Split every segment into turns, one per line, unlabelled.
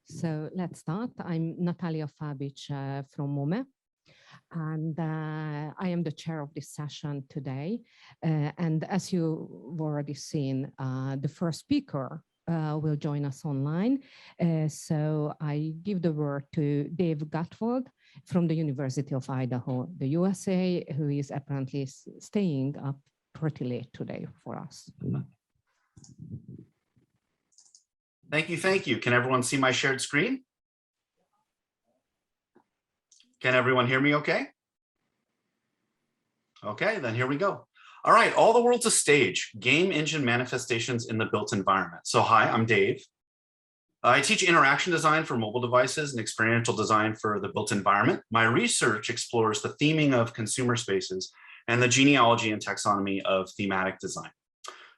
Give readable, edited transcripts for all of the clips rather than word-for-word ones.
So let's start. I'm Natalia Fabic from MOME, and I am the chair of this session today. And as you've already seen, the first speaker will join us online. So I give the word to Dave Gottwald from the University of Idaho, the USA, who is apparently staying up pretty late today for us.
Thank you, thank you. Can everyone see my shared screen? Can everyone hear me okay? Okay, then here we go. All right, all the world's a stage, game engine manifestations in the built environment. So hi, I'm Dave. I teach interaction design for mobile devices and experiential design for the built environment. My research explores the theming of consumer spaces and the genealogy and taxonomy of thematic design.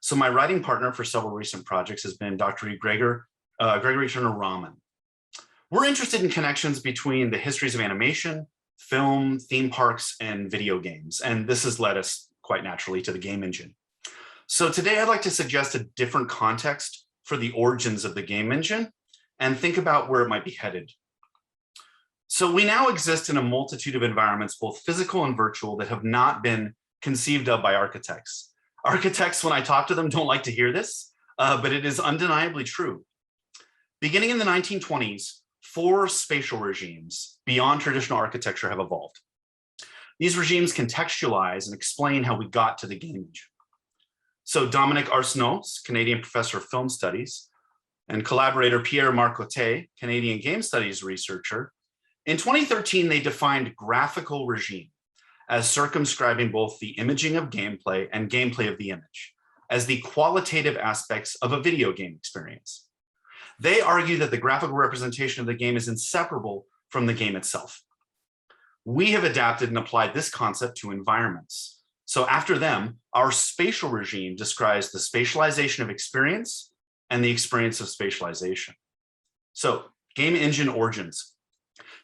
So my writing partner for several recent projects has been Dr. Gregory Turner Rahman. We're interested in connections between the histories of animation, film, theme parks, and video games. And this has led us quite naturally to the game engine. So today I'd like to suggest a different context for the origins of the game engine and think about where it might be headed. So we now exist in a multitude of environments, both physical and virtual, that have not been conceived of by architects. Architects, when I talk to them, don't like to hear this, but it is undeniably true. Beginning in the 1920s, 4 spatial regimes beyond traditional architecture have evolved. These regimes contextualize and explain how we got to the game engine. So Dominic Arsenault, Canadian professor of film studies, and collaborator Pierre Marcotte, Canadian game studies researcher, in 2013, they defined graphical regime as circumscribing both the imaging of gameplay and gameplay of the image as the qualitative aspects of a video game experience. They argue that the graphical representation of the game is inseparable from the game itself. We have adapted and applied this concept to environments. So after them, our spatial regime describes the spatialization of experience and the experience of spatialization. So game engine origins.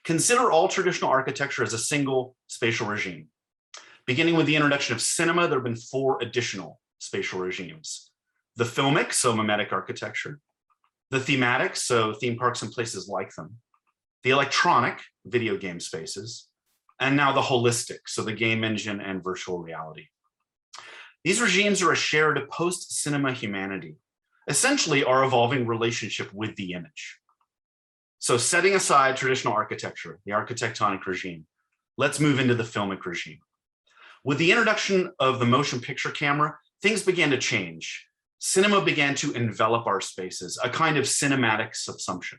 Consider all traditional architecture as a single spatial regime. Beginning with the introduction of cinema, there have been 4 additional spatial regimes. The filmic, so mimetic architecture. The thematic, so theme parks and places like them. The electronic, video game spaces. And now the holistic, so the game engine and virtual reality. These regimes are a shared post-cinema humanity, essentially our evolving relationship with the image. So setting aside traditional architecture, the architectonic regime, let's move into the filmic regime. With the introduction of the motion picture camera, things began to change. Cinema began to envelop our spaces, a kind of cinematic subsumption.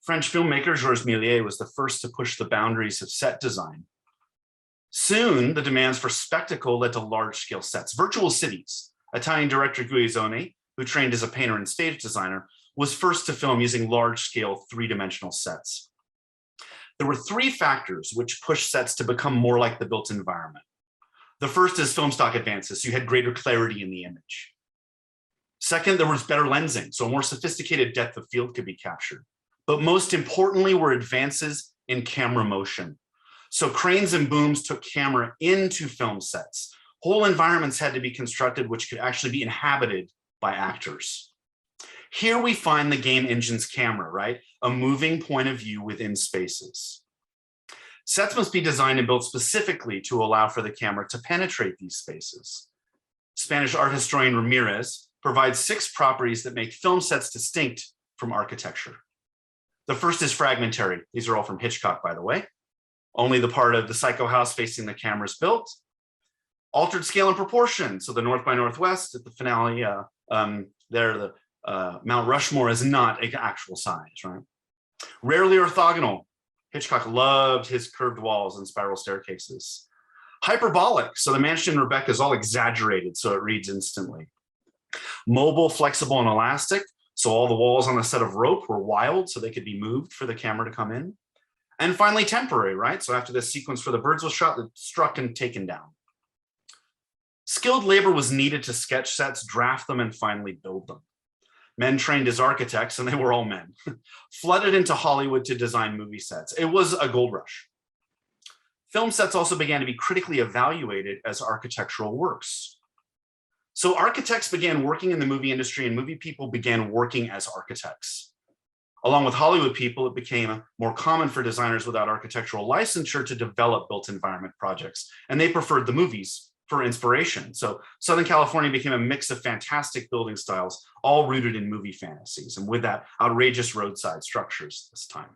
French filmmaker Georges Méliès was the first to push the boundaries of set design. Soon, the demands for spectacle led to large-scale sets. Virtual cities. Italian director Guizzone, who trained as a painter and stage designer, was first to film using large-scale 3-dimensional sets. There were 3 factors which pushed sets to become more like the built environment. The first is film stock advances, so you had greater clarity in the image. Second, there was better lensing, so a more sophisticated depth of field could be captured. But most importantly were advances in camera motion. So cranes and booms took camera into film sets. Whole environments had to be constructed which could actually be inhabited by actors. Here we find the game engine's camera, right? A moving point of view within spaces. Sets must be designed and built specifically to allow for the camera to penetrate these spaces. Spanish art historian Ramirez provides 6 properties that make film sets distinct from architecture. The first is fragmentary. These are all from Hitchcock, by the way. Only the part of the Psycho house facing the camera is built. Altered scale and proportion. So the North by Northwest at the finale, the Mount Rushmore is not an actual size, right? Rarely orthogonal. Hitchcock loved his curved walls and spiral staircases. Hyperbolic. So the mansion in Rebecca is all exaggerated, so it reads instantly. Mobile, flexible, and elastic. So all the walls on a set of rope were wild, so they could be moved for the camera to come in. And finally, temporary, right? So after this sequence where the birds was shot, struck and taken down. Skilled labor was needed to sketch sets, draft them, and finally build them. Men trained as architects, and they were all men, flooded into Hollywood to design movie sets. It was a gold rush. Film sets also began to be critically evaluated as architectural works. So architects began working in the movie industry and movie people began working as architects. Along with Hollywood people, it became more common for designers without architectural licensure to develop built environment projects, and they preferred the movies for inspiration. So Southern California became a mix of fantastic building styles, all rooted in movie fantasies, and with that, outrageous roadside structures this time.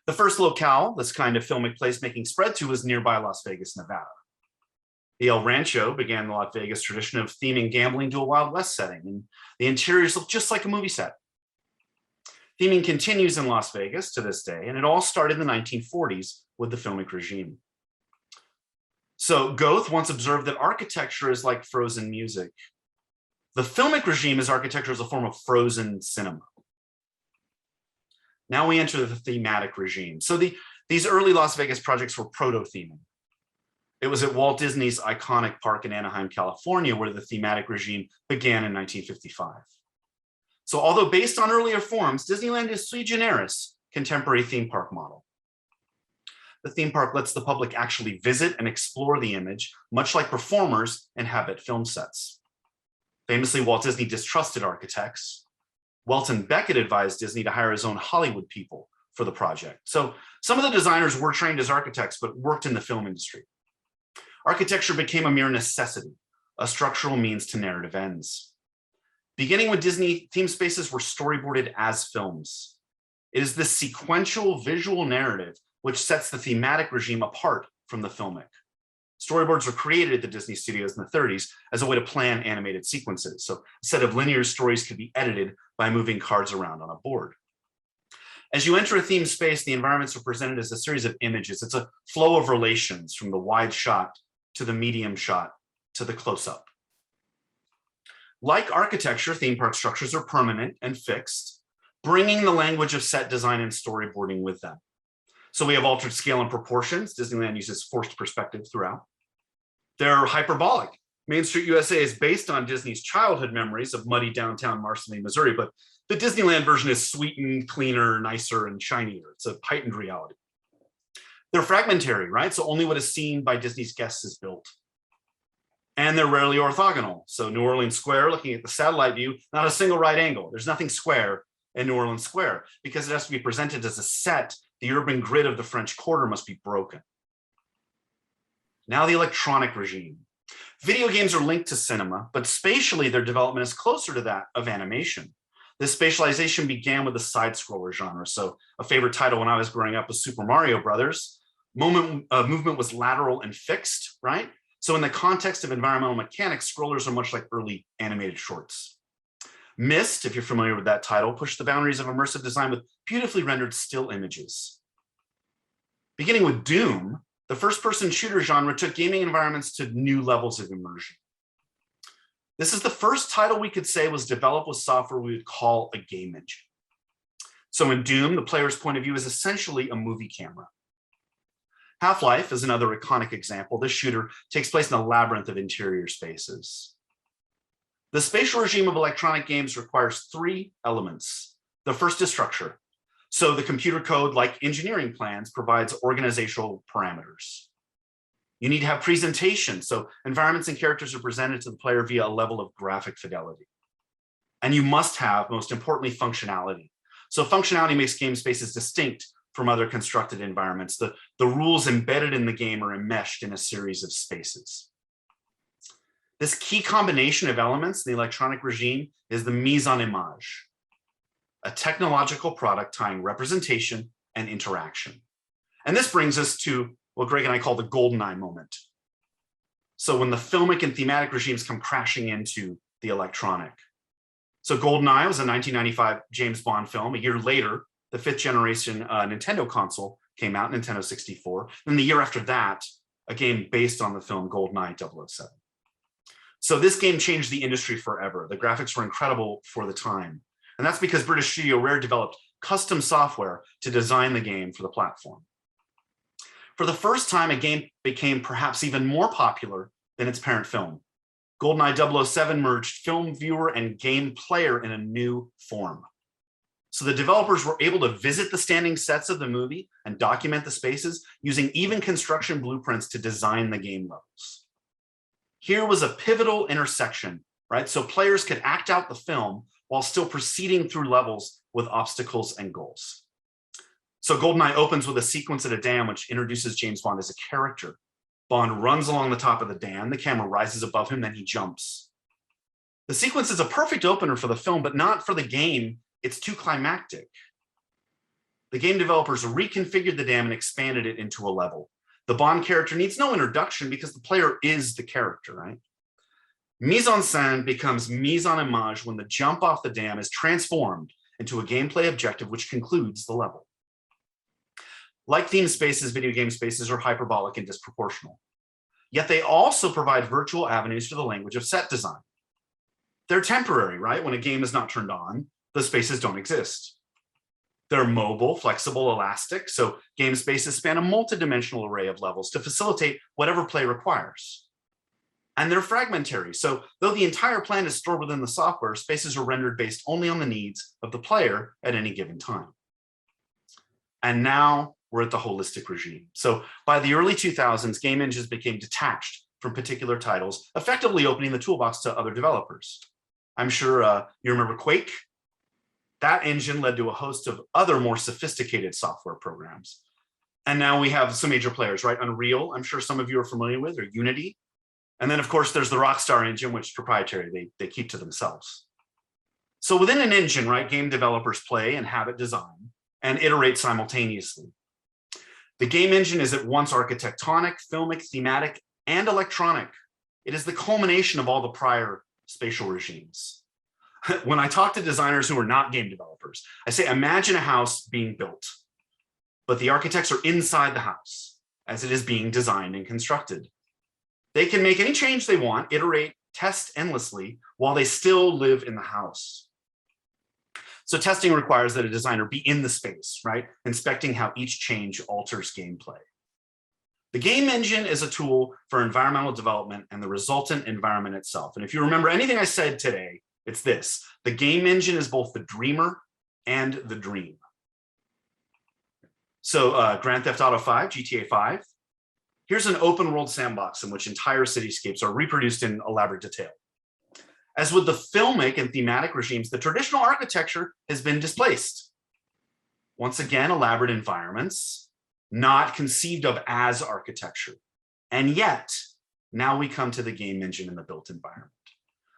The first locale this kind of filmic placemaking spread to was nearby Las Vegas, Nevada. The El Rancho began the Las Vegas tradition of theming gambling to a Wild West setting, and the interiors look just like a movie set. Theming continues in Las Vegas to this day, and it all started in the 1940s with the filmic regime. So Goethe once observed that architecture is like frozen music. The filmic regime is architecture as a form of frozen cinema. Now we enter the thematic regime. So these early Las Vegas projects were proto-theming. It was at Walt Disney's iconic park in Anaheim, California, where the thematic regime began in 1955. So although based on earlier forms, Disneyland is sui generis contemporary theme park model. The theme park lets the public actually visit and explore the image, much like performers inhabit film sets. Famously, Walt Disney distrusted architects. Welton Beckett advised Disney to hire his own Hollywood people for the project. So some of the designers were trained as architects, but worked in the film industry. Architecture became a mere necessity, a structural means to narrative ends. Beginning with Disney, theme spaces were storyboarded as films. It is this sequential visual narrative which sets the thematic regime apart from the filmic. Storyboards were created at the Disney studios in the 30s as a way to plan animated sequences. So a set of linear stories could be edited by moving cards around on a board. As you enter a theme space, the environments are presented as a series of images. It's a flow of relations from the wide shot to the medium shot to the close-up. Like architecture, theme park structures are permanent and fixed, bringing the language of set design and storyboarding with them. So we have altered scale and proportions. Disneyland uses forced perspective throughout. They're hyperbolic. Main Street USA is based on Disney's childhood memories of muddy downtown Marceline, Missouri, but the Disneyland version is sweetened, cleaner, nicer, and shinier. It's a heightened reality. They're fragmentary, right? So only what is seen by Disney's guests is built. And they're rarely orthogonal. So New Orleans Square, looking at the satellite view, not a single right angle. There's nothing square in New Orleans Square because it has to be presented as a set. The urban grid of the French Quarter must be broken. Now the electronic regime. Video games are linked to cinema, but spatially their development is closer to that of animation. This spatialization began with the side-scroller genre. So a favorite title when I was growing up was Super Mario Brothers. Movement was lateral and fixed, right? So in the context of environmental mechanics, scrollers are much like early animated shorts. Myst, if you're familiar with that title, pushed the boundaries of immersive design with beautifully rendered still images. Beginning with Doom, the first-person shooter genre took gaming environments to new levels of immersion. This is the first title we could say was developed with software we would call a game engine. So in Doom, the player's point of view is essentially a movie camera. Half-Life is another iconic example. This shooter takes place in a labyrinth of interior spaces. The spatial regime of electronic games requires three elements. The first is structure. So the computer code, like engineering plans, provides organizational parameters. You need to have presentation. So environments and characters are presented to the player via a level of graphic fidelity. And you must have, most importantly, functionality. So functionality makes game spaces distinct from other constructed environments. The rules embedded in the game are enmeshed in a series of spaces. This key combination of elements in the electronic regime is the mise en image, a technological product tying representation and interaction. And this brings us to what Greg and I call the GoldenEye moment. So when the filmic and thematic regimes come crashing into the electronic. So GoldenEye was a 1995 James Bond film. A year later, the fifth generation Nintendo console came out, Nintendo 64. And the year after that, a game based on the film GoldenEye 007. So this game changed the industry forever. The graphics were incredible for the time. And that's because British studio Rare developed custom software to design the game for the platform. For the first time, a game became perhaps even more popular than its parent film. GoldenEye 007 merged film viewer and game player in a new form. So the developers were able to visit the standing sets of the movie and document the spaces using even construction blueprints to design the game levels. Here was a pivotal intersection, right? So players could act out the film while still proceeding through levels with obstacles and goals. So GoldenEye opens with a sequence at a dam which introduces James Bond as a character. Bond runs along the top of the dam, the camera rises above him, then he jumps. The sequence is a perfect opener for the film, but not for the game. It's too climactic. The game developers reconfigured the dam and expanded it into a level. The Bond character needs no introduction because the player is the character, right? Mise en scène becomes mise en image when the jump off the dam is transformed into a gameplay objective which concludes the level. Like theme spaces, video game spaces are hyperbolic and disproportional. Yet they also provide virtual avenues for the language of set design. They're temporary, right? When a game is not turned on, the spaces don't exist. They're mobile, flexible, elastic, so game spaces span a multidimensional array of levels to facilitate whatever play requires. And they're fragmentary, so though the entire plan is stored within the software, spaces are rendered based only on the needs of the player at any given time. And now we're at the holistic regime. So by the early 2000s, game engines became detached from particular titles, effectively opening the toolbox to other developers. I'm sure you remember Quake. That engine led to a host of other more sophisticated software programs. And now we have some major players, right? Unreal, I'm sure some of you are familiar with, or Unity. And then of course, there's the Rockstar engine, which is proprietary, they keep to themselves. So within an engine, right, game developers play, inhabit, design, and iterate simultaneously. The game engine is at once architectonic, filmic, thematic, and electronic. It is the culmination of all the prior spatial regimes. When I talk to designers who are not game developers, I say, imagine a house being built, but the architects are inside the house as it is being designed and constructed. They can make any change they want, iterate, test endlessly while they still live in the house. So testing requires that a designer be in the space, right? Inspecting how each change alters gameplay. The game engine is a tool for environmental development and the resultant environment itself. And if you remember anything I said today, it's this: the game engine is both the dreamer and the dream. So Grand Theft Auto 5, GTA 5, here's an open world sandbox in which entire cityscapes are reproduced in elaborate detail. As with the filmic and thematic regimes, the traditional architecture has been displaced. Once again, elaborate environments, not conceived of as architecture. And yet, now we come to the game engine in the built environment.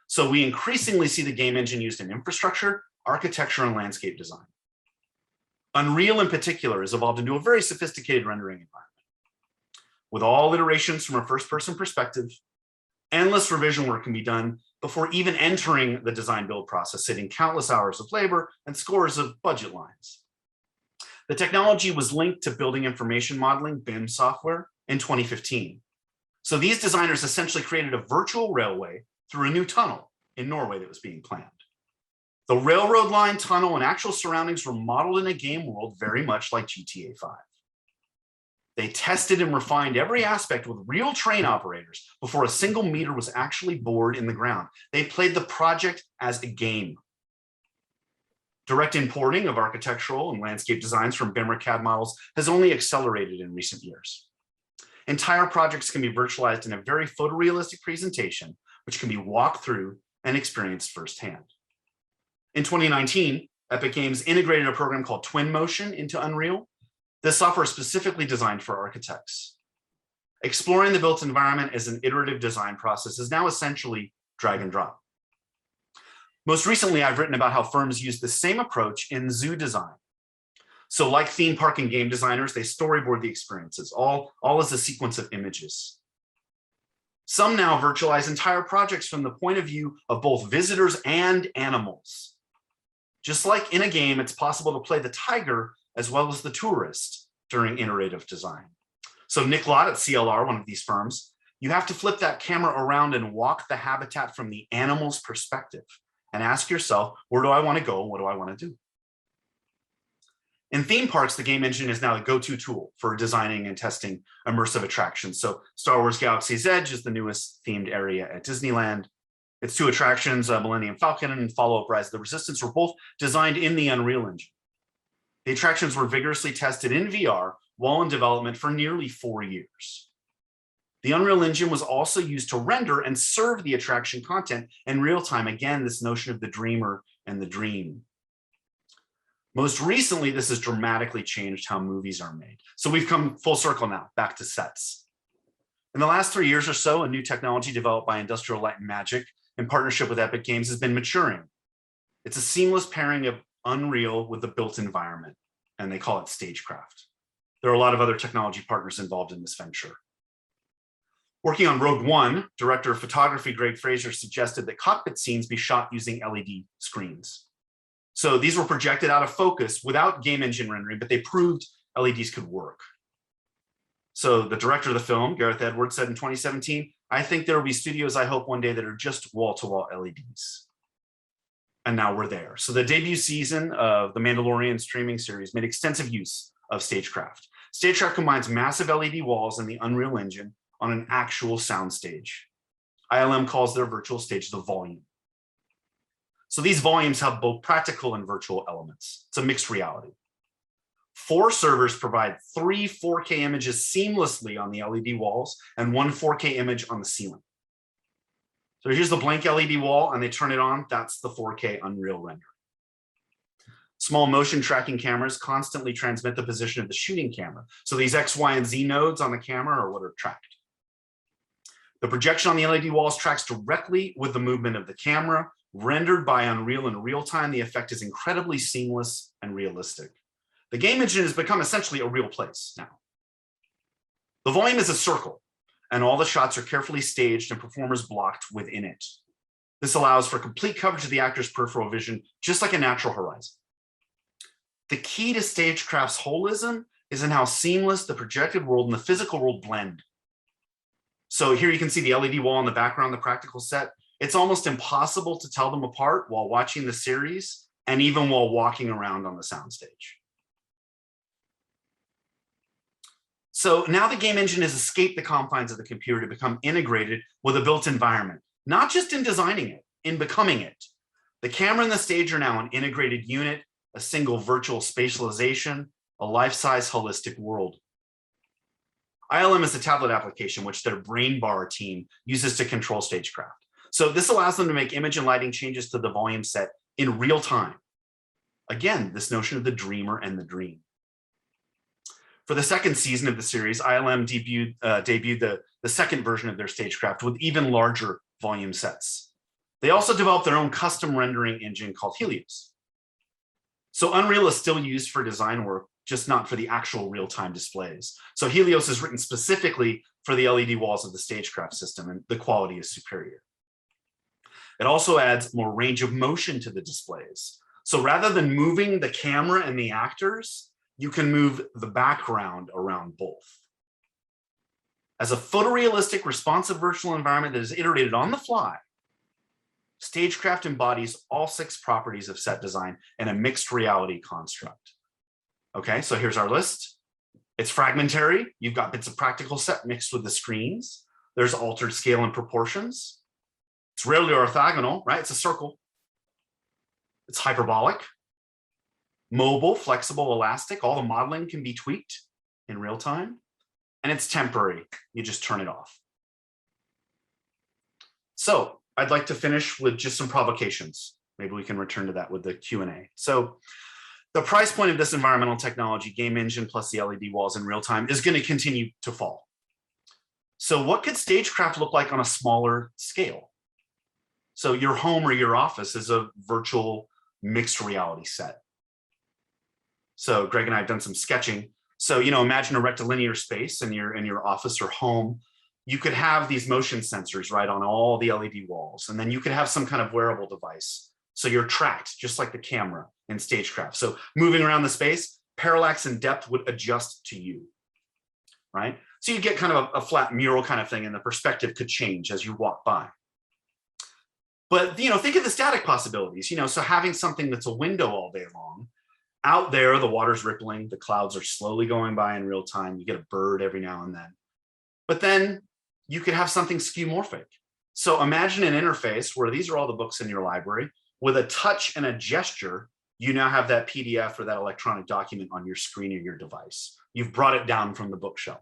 So we increasingly see the game engine used in infrastructure, architecture, and landscape design. Unreal in particular has evolved into a very sophisticated rendering environment. With all iterations from a first-person perspective, endless revision work can be done before even entering the design build process, saving countless hours of labor and scores of budget lines. The technology was linked to building information modeling, BIM software, in 2015. So these designers essentially created a virtual railway through a new tunnel in Norway that was being planned. The railroad line, tunnel, and actual surroundings were modeled in a game world very much like GTA 5. They tested and refined every aspect with real train operators before a single meter was actually bored in the ground. They played the project as a game. Direct importing of architectural and landscape designs from BIM or CAD models has only accelerated in recent years. Entire projects can be virtualized in a very photorealistic presentation, which can be walked through and experienced firsthand. In 2019, Epic Games integrated a program called Twinmotion into Unreal. This software is specifically designed for architects. Exploring the built environment as an iterative design process is now essentially drag and drop. Most recently, I've written about how firms use the same approach in zoo design. So like theme park and game designers, they storyboard the experiences, all as a sequence of images. Some now virtualize entire projects from the point of view of both visitors and animals. Just like in a game, it's possible to play the tiger as well as the tourist during iterative design. So Nick Lott at CLR, one of these firms, you have to flip that camera around and walk the habitat from the animal's perspective and ask yourself, where do I want to go and what do I want to do? In theme parks, the game engine is now the go-to tool for designing and testing immersive attractions. So Star Wars Galaxy's Edge is the newest themed area at Disneyland. Its two attractions, Millennium Falcon and Follow-Up Rise of the Resistance, were both designed in the Unreal Engine. The attractions were vigorously tested in VR while in development for nearly 4 years. The Unreal Engine was also used to render and serve the attraction content in real time. Again, this notion of the dreamer and the dream. Most recently, this has dramatically changed how movies are made. So we've come full circle now, back to sets. In the last 3 years or so, a new technology developed by Industrial Light and Magic in partnership with Epic Games has been maturing. It's a seamless pairing of Unreal with the built environment, and they call it StageCraft. There are a lot of other technology partners involved in this venture. Working on Rogue One, director of photography Greg Fraser suggested that cockpit scenes be shot using LED screens. So these were projected out of focus without game engine rendering, but they proved LEDs could work. So the director of the film, Gareth Edwards, said in 2017, "I think there will be studios, I hope one day, that are just wall-to-wall LEDs." And now we're there. So the debut season of the Mandalorian streaming series made extensive use of StageCraft. StageCraft combines massive LED walls and the Unreal Engine on an actual soundstage. ILM calls their virtual stage the volume. So these volumes have both practical and virtual elements. It's a mixed reality. 4 servers provide 3 4K images seamlessly on the LED walls and 1 4K image on the ceiling. So here's the blank LED wall, and they turn it on. That's the 4K Unreal render. Small motion tracking cameras constantly transmit the position of the shooting camera. So these X, Y, and Z nodes on the camera are what are tracked. The projection on the LED walls tracks directly with the movement of the camera, rendered by Unreal in real time. The effect is incredibly seamless and realistic. The game engine has become essentially a real place now. The volume is a circle, and all the shots are carefully staged and performers blocked within it. This allows for complete coverage of the actor's peripheral vision, just like a natural horizon. The key to StageCraft's holism is in how seamless the projected world and the physical world blend. So here you can see the LED wall in the background, the practical set. It's almost impossible to tell them apart while watching the series and even while walking around on the soundstage. So now the game engine has escaped the confines of the computer to become integrated with a built environment, not just in designing it, in becoming it. The camera and the stage are now an integrated unit, a single virtual spatialization, a life-size holistic world. ILM is a tablet application which their BrainBar team uses to control StageCraft. So this allows them to make image and lighting changes to the volume set in real time. Again, this notion of the dreamer and the dream. For the second season of the series, ILM debuted the second version of their StageCraft with even larger volume sets. They also developed their own custom rendering engine called Helios. So Unreal is still used for design work, just not for the actual real-time displays. So Helios is written specifically for the LED walls of the StageCraft system, and the quality is superior. It also adds more range of motion to the displays. So rather than moving the camera and the actors, you can move the background around both. As a photorealistic, responsive virtual environment that is iterated on the fly, StageCraft embodies all 6 properties of set design in a mixed reality construct. Okay, so here's our list. It's fragmentary. You've got bits of practical set mixed with the screens. There's altered scale and proportions. It's rarely orthogonal, right? It's a circle. It's hyperbolic, mobile, flexible, elastic. All the modeling can be tweaked in real time. And it's temporary. You just turn it off. So I'd like to finish with just some provocations. Maybe we can return to that with the Q&A. So the price point of this environmental technology, game engine plus the LED walls in real time, is going to continue to fall. So what could StageCraft look like on a smaller scale? So your home or your office is a virtual mixed reality set. So Greg and I have done some sketching. So, imagine a rectilinear space in your office or home. You could have these motion sensors right on all the LED walls, and then you could have some kind of wearable device. So you're tracked just like the camera in StageCraft. So moving around the space, parallax and depth would adjust to you, right? So you get kind of a flat mural kind of thing, and the perspective could change as you walk by. But, think of the static possibilities, so having something that's a window all day long. Out there, the water's rippling, the clouds are slowly going by in real time. You get a bird every now and then. But then you could have something skeuomorphic. So imagine an interface where these are all the books in your library. With a touch and a gesture, you now have that PDF or that electronic document on your screen or your device. You've brought it down from the bookshelf.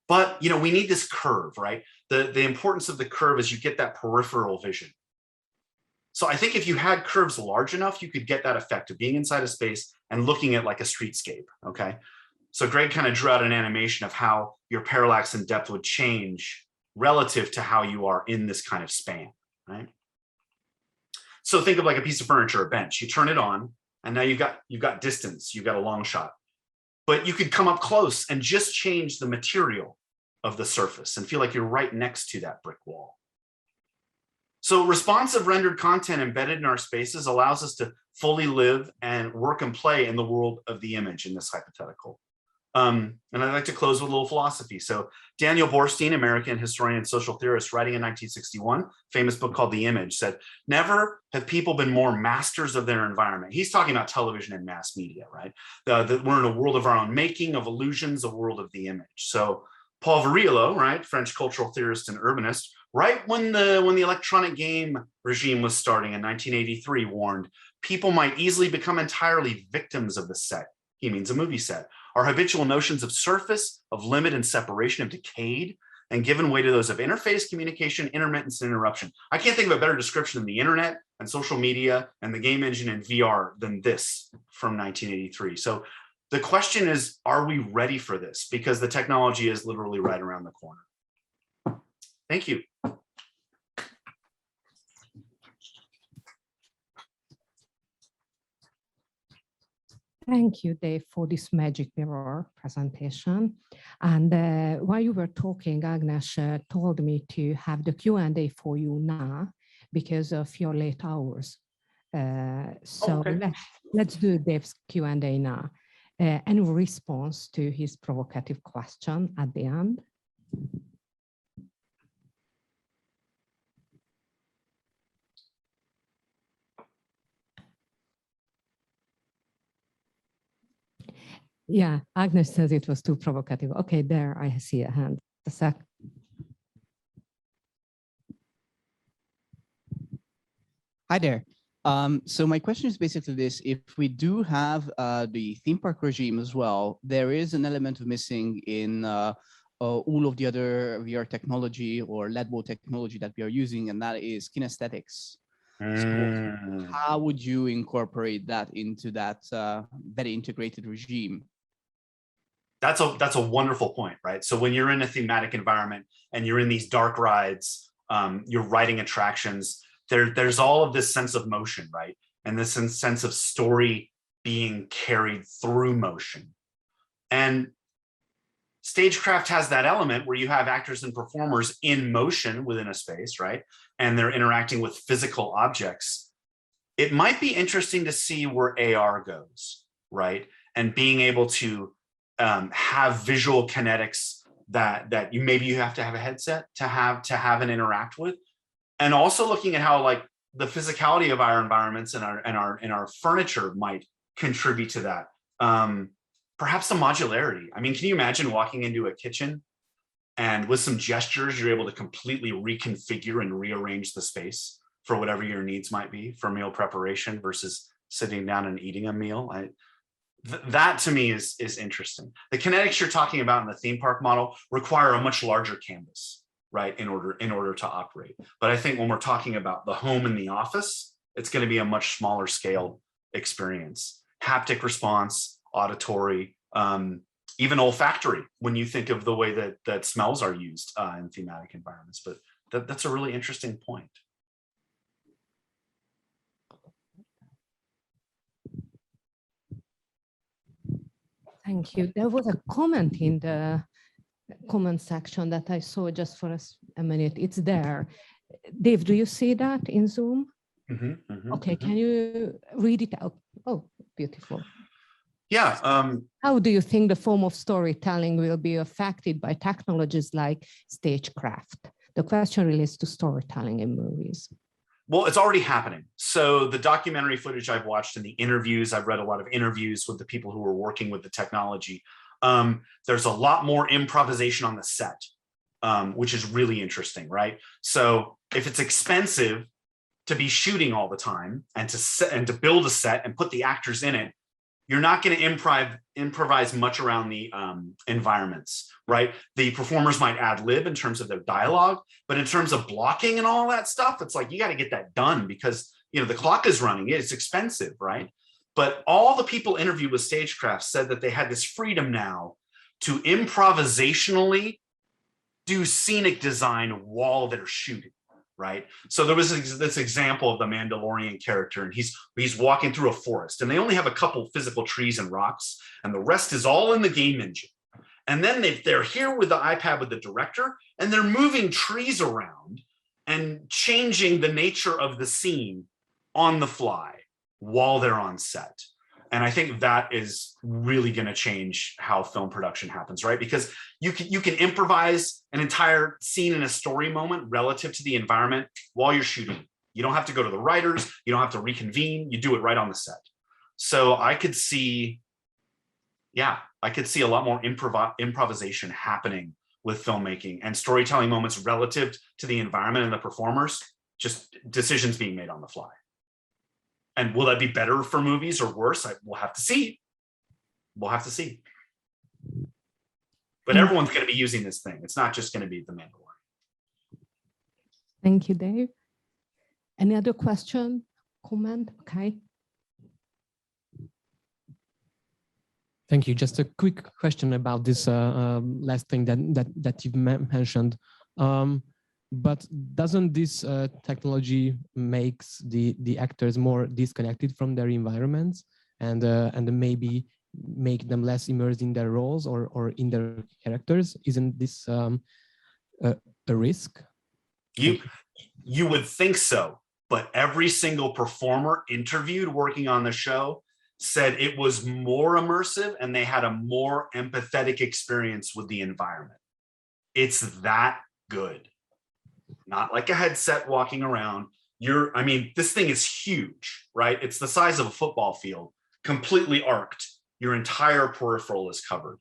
But, we need this curve, right? The importance of the curve is you get that peripheral vision. So I think if you had curves large enough, you could get that effect of being inside a space and looking at like a streetscape, okay? So Greg kind of drew out an animation of how your parallax and depth would change relative to how you are in this kind of span, right? So think of like a piece of furniture, a bench. You turn it on, and now you've got distance, you've got a long shot. But you could come up close and just change the material of the surface and feel like you're right next to that brick wall. So responsive rendered content embedded in our spaces allows us to fully live and work and play in the world of the image in this hypothetical. And I'd like to close with a little philosophy. So Daniel Borstein, American historian and social theorist, writing in 1961, famous book called The Image, said, never have people been more masters of their environment. He's talking about television and mass media, right? That we're in a world of our own making, of illusions, a world of the image. So Paul Virilio, right, French cultural theorist and urbanist, right when the electronic game regime was starting in 1983, warned people might easily become entirely victims of the set. He means a movie set. Our habitual notions of surface, of limit and separation have decayed and given way to those of interface, communication, intermittence, and interruption. I can't think of a better description than the internet and social media and the game engine and VR than this from 1983. So the question is, are we ready for this? Because the technology is literally right around the corner. Thank you.
Thank you, Dave, for this magic mirror presentation. And while you were talking, Agnes told me to have the Q&A for you now because of your late hours.
Okay.
Let's do Dave's Q&A now. Any response to his provocative question at the end? Yeah, Agnes says it was too provocative. Okay, there I see a hand. A sec.
Hi there. So my question is basically this: if we do have the theme park regime as well, there is an element of missing in all of the other VR technology or LED wall technology that we are using, and that is kinesthetics. So how would you incorporate that into that very integrated regime?
That's a wonderful point, right? So when you're in a thematic environment and you're in these dark rides, you're riding attractions, there's all of this sense of motion, right? And this sense of story being carried through motion. And StageCraft has that element where you have actors and performers in motion within a space, right? And they're interacting with physical objects. It might be interesting to see where AR goes, right? And being able to have visual kinetics that you have to have a headset to have and interact with, and also looking at how like the physicality of our environments and our furniture might contribute to that. Perhaps the modularity. I mean, can you imagine walking into a kitchen and with some gestures you're able to completely reconfigure and rearrange the space for whatever your needs might be for meal preparation versus sitting down and eating a meal? That to me is interesting. The kinetics you're talking about in the theme park model require a much larger canvas, right, in order to operate. But I think when we're talking about the home and the office, it's going to be a much smaller scale experience. Haptic response, auditory, even olfactory, when you think of the way that smells are used in thematic environments. But that's a really interesting point.
Thank you. There was a comment in the comment section that I saw just for a minute. It's there. Dave, do you see that in Zoom? Okay, can you read it out? Oh, beautiful.
Yeah.
How do you think the form of storytelling will be affected by technologies like StageCraft? The question relates to storytelling in movies.
Well, it's already happening. So the documentary footage I've watched and the interviews, I've read a lot of interviews with the people who are working with the technology. There's a lot more improvisation on the set, which is really interesting, right? So if it's expensive to be shooting all the time and to build a set and put the actors in it, you're not going to improvise much around the environments, right? The performers might ad lib in terms of their dialogue, but in terms of blocking and all that stuff, it's like, you got to get that done because, the clock is running, it's expensive, right? But all the people interviewed with StageCraft said that they had this freedom now to improvisationally do scenic design while they're shooting, right? So there was this example of the Mandalorian character, and he's walking through a forest, and they only have a couple physical trees and rocks, and the rest is all in the game engine. And then they're here with the iPad with the director, and they're moving trees around and changing the nature of the scene on the fly while they're on set. And I think that is really going to change how film production happens, right? Because you can improvise an entire scene in a story moment relative to the environment while you're shooting. You don't have to go to the writers. You don't have to reconvene. You do it right on the set. So I could see a lot more improvisation happening with filmmaking and storytelling moments relative to the environment and the performers, just decisions being made on the fly. And will that be better for movies or worse? We'll have to see. We'll have to see. But everyone's going to be using this thing. It's not just going to be the Mandalorian.
Thank you, Dave. Any other question, comment? Okay.
Thank you. Just a quick question about this last thing that you've mentioned. But doesn't this technology makes the actors more disconnected from their environments and maybe make them less immersed in their roles or in their characters? Isn't this a risk?
You would think so, but every single performer interviewed working on the show said it was more immersive and they had a more empathetic experience with the environment. It's that good. Not like a headset walking around. This thing is huge, right? It's the size of a football field, completely arced. Your entire peripheral is covered.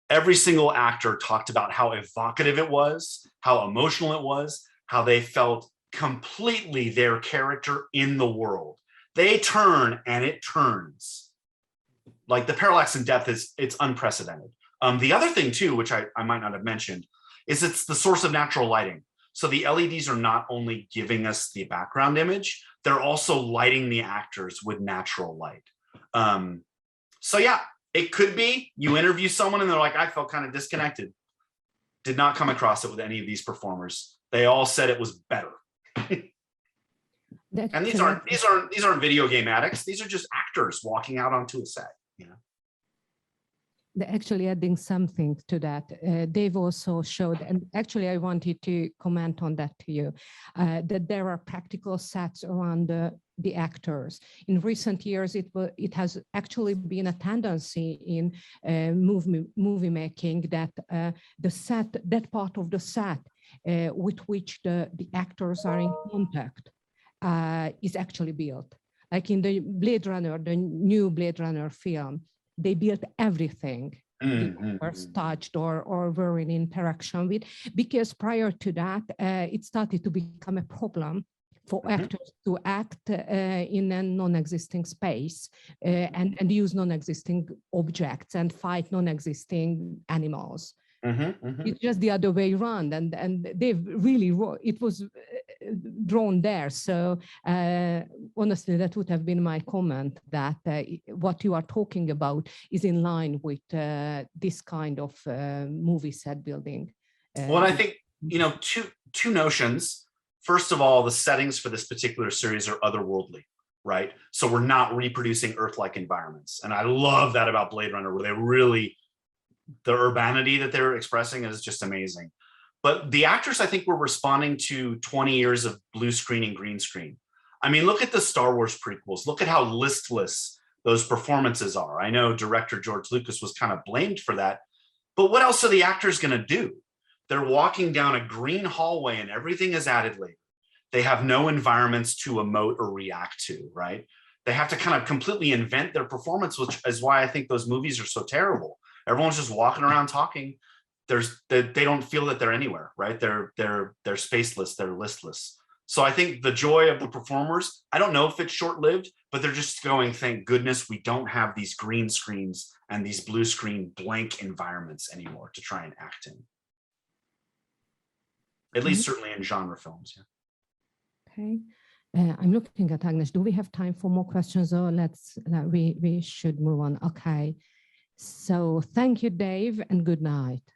Every single actor talked about how evocative it was, how emotional it was, how they felt completely their character in the world. They turn and it turns. Like the parallax in depth it's unprecedented. The other thing too, which I might not have mentioned, is it's the source of natural lighting. So the LEDs are not only giving us the background image, they're also lighting the actors with natural light. So yeah, it could be you interview someone and they're like, I felt kind of disconnected. Did not come across it with any of these performers. They all said it was better. And these aren't video game addicts. These are just actors walking out onto a set.
Actually adding something to that, Dave also showed, and actually I wanted to comment on that to you, that there are practical sets around the actors. In recent years, it has actually been a tendency in movie making that that part of the set with which the actors are in contact is actually built. Like in the Blade Runner, the new Blade Runner film, they built everything was touched or were in interaction with, because prior to that, it started to become a problem for actors to act in a non-existing space and use non-existing objects and fight non-existing animals. It's just the other way around, and they've really, it was drawn there. So honestly, that would have been my comment, that what you are talking about is in line with this kind of movie set building.
Well, I think, two notions. First of all, the settings for this particular series are otherworldly, right? So we're not reproducing Earth-like environments. And I love that about Blade Runner, where they really, the urbanity that they're expressing is just amazing. But the actors, I think, were responding to 20 years of blue screen and green screen. I mean, look at the Star Wars prequels. Look at how listless those performances are. I know director George Lucas was kind of blamed for that, but what else are the actors going to do? They're walking down a green hallway and everything is added later. They have no environments to emote or react to, right? They have to kind of completely invent their performance, which is why I think those movies are so terrible. Everyone's just walking around talking. They don't feel that they're anywhere, right? They're spaceless, they're listless. So I think the joy of the performers, I don't know if it's short-lived, but they're just going, thank goodness we don't have these green screens and these blue screen blank environments anymore to try and act in. At least certainly in genre films. Yeah.
Okay. I'm looking at Agnes. Do we have time for more questions, or we should move on? Okay. So thank you, Dave, and good night.